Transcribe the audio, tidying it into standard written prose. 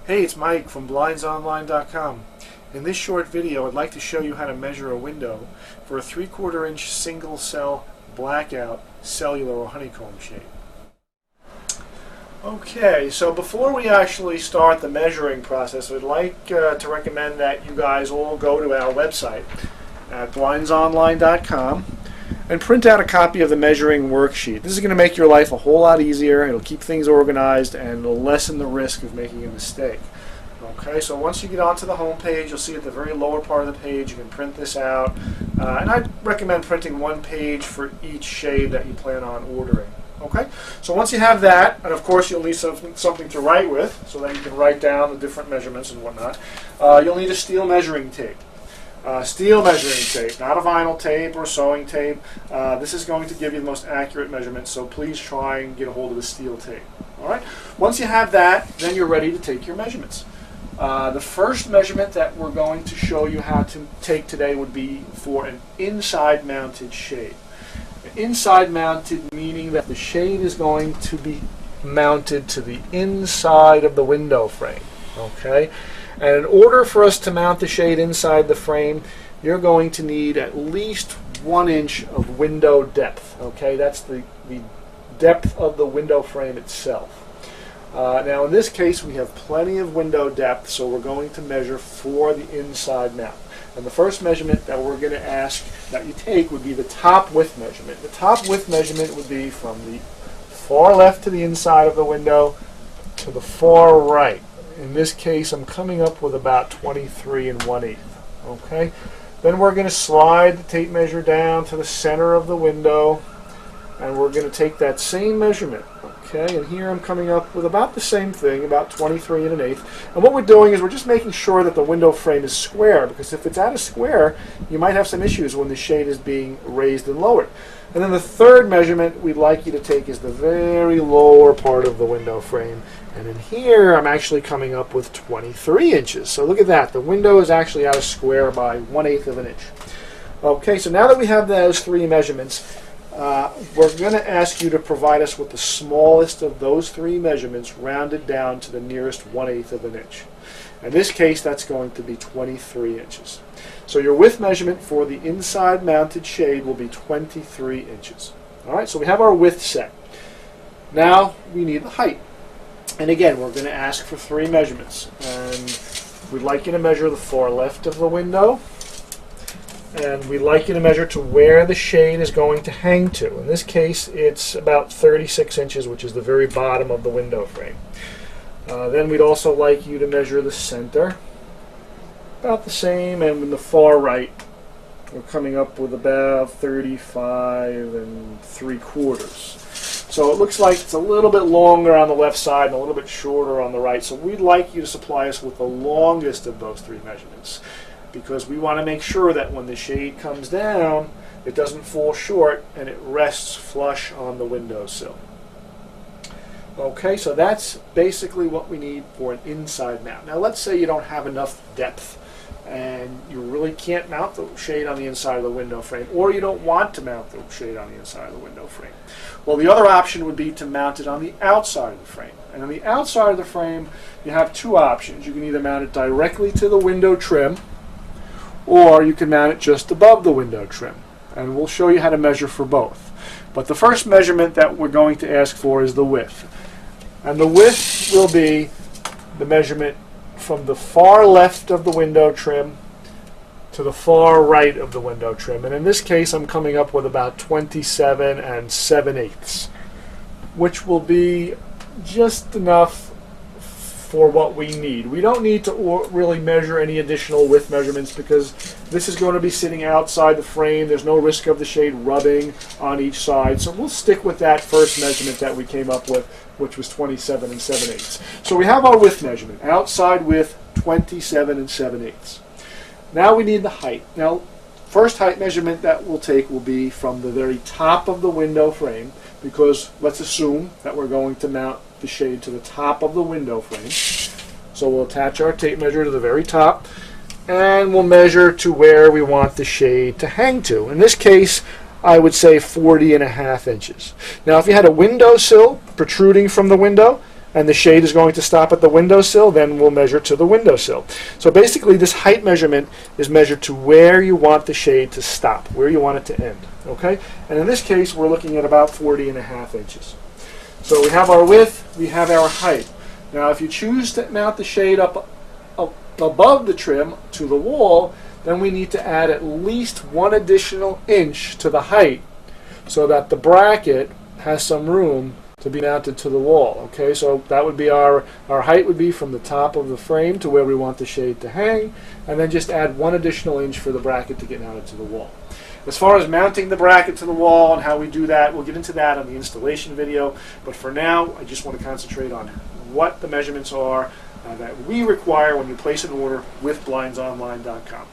Hey, it's Mike from BlindsOnline.com. In this short video, I'd like to show you how to measure a window for a 3/4 inch single cell blackout cellular or honeycomb shade. Okay, so before we actually start the measuring process, I'd like to recommend that you guys all go to our website at BlindsOnline.com and print out a copy of the measuring worksheet. This is going to make your life a whole lot easier. It'll keep things organized and it'll lessen the risk of making a mistake. Okay, so once you get onto the home page, you'll see at the very lower part of the page you can print this out. And I'd recommend printing one page for each shade that you plan on ordering. Okay, so once you have that, and of course you'll need something to write with so that you can write down the different measurements and whatnot, you'll need a steel measuring tape. Steel measuring tape, not a vinyl tape or sewing tape. This is going to give you the most accurate measurements, so please try and get a hold of the steel tape. All right. Once you have that, then you're ready to take your measurements. The first measurement that we're going to show you how to take today would be for an inside mounted shade. Inside mounted meaning that the shade is going to be mounted to the inside of the window frame. Okay? And in order for us to mount the shade inside the frame, you're going to need at least 1 inch of window depth. Okay, that's the depth of the window frame itself. Now in this case we have plenty of window depth, so we're going to measure for the inside mount. And the first measurement that we're going to ask that you take would be the top width measurement. The top width measurement would be from the far left to the inside of the window to the far right. In this case, I'm coming up with about 23 1/8. Okay? Then we're going to slide the tape measure down to the center of the window, and we're going to take that same measurement. Okay? And here I'm coming up with about the same thing, about 23 1/8. And what we're doing is we're just making sure that the window frame is square, because if it's out of square, you might have some issues when the shade is being raised and lowered. And then the third measurement we'd like you to take is the very lower part of the window frame. And in here, I'm actually coming up with 23 inches. So look at that. The window is actually out of square by 1/8 of an inch. Okay, so now that we have those three measurements, we're going to ask you to provide us with the smallest of those three measurements rounded down to the nearest 1/8 of an inch. In this case, that's going to be 23 inches. So your width measurement for the inside mounted shade will be 23 inches. All right, so we have our width set. Now we need the height. And again, we're going to ask for three measurements. And we'd like you to measure the far left of the window. And we'd like you to measure to where the shade is going to hang to. In this case, it's about 36 inches, which is the very bottom of the window frame. Then we'd also like you to measure the center. About the same, and in the far right, we're coming up with about 35 3/4. So it looks like it's a little bit longer on the left side and a little bit shorter on the right. So we'd like you to supply us with the longest of those three measurements, because we want to make sure that when the shade comes down, it doesn't fall short and it rests flush on the windowsill. Okay, so that's basically what we need for an inside mount. Now let's say you don't have enough depth and you really can't mount the shade on the inside of the window frame, or you don't want to mount the shade on the inside of the window frame. Well, the other option would be to mount it on the outside of the frame. And on the outside of the frame, you have two options. You can either mount it directly to the window trim, or you can mount it just above the window trim. And we'll show you how to measure for both. But the first measurement that we're going to ask for is the width. And the width will be the measurement from the far left of the window trim to the far right of the window trim. And in this case, I'm coming up with about 27 7/8, which will be just enough for what we need. We don't need to really measure any additional width measurements, because this is going to be sitting outside the frame. There's no risk of the shade rubbing on each side. So we'll stick with that first measurement that we came up with, which was 27 7/8. So we have our width measurement, outside width 27 7/8. Now we need the height. Now, first height measurement that we'll take will be from the very top of the window frame, because let's assume that we're going to mount the shade to the top of the window frame. So we'll attach our tape measure to the very top, and we'll measure to where we want the shade to hang to. In this case, I would say 40 1/2 inches. Now, if you had a windowsill protruding from the window, and the shade is going to stop at the windowsill, then we'll measure to the windowsill. So basically this height measurement is measured to where you want the shade to stop, where you want it to end. Okay? And in this case, we're looking at about 40.5 inches. So we have our width, we have our height. Now if you choose to mount the shade up above the trim to the wall, then we need to add at least 1 additional inch to the height so that the bracket has some room to be mounted to the wall. Okay, so that would be our height would be from the top of the frame to where we want the shade to hang, and then just add 1 additional inch for the bracket to get mounted to the wall. As far as mounting the bracket to the wall and how we do that, we'll get into that on the installation video, but for now I just want to concentrate on what the measurements are that we require when you place an order with blindsonline.com.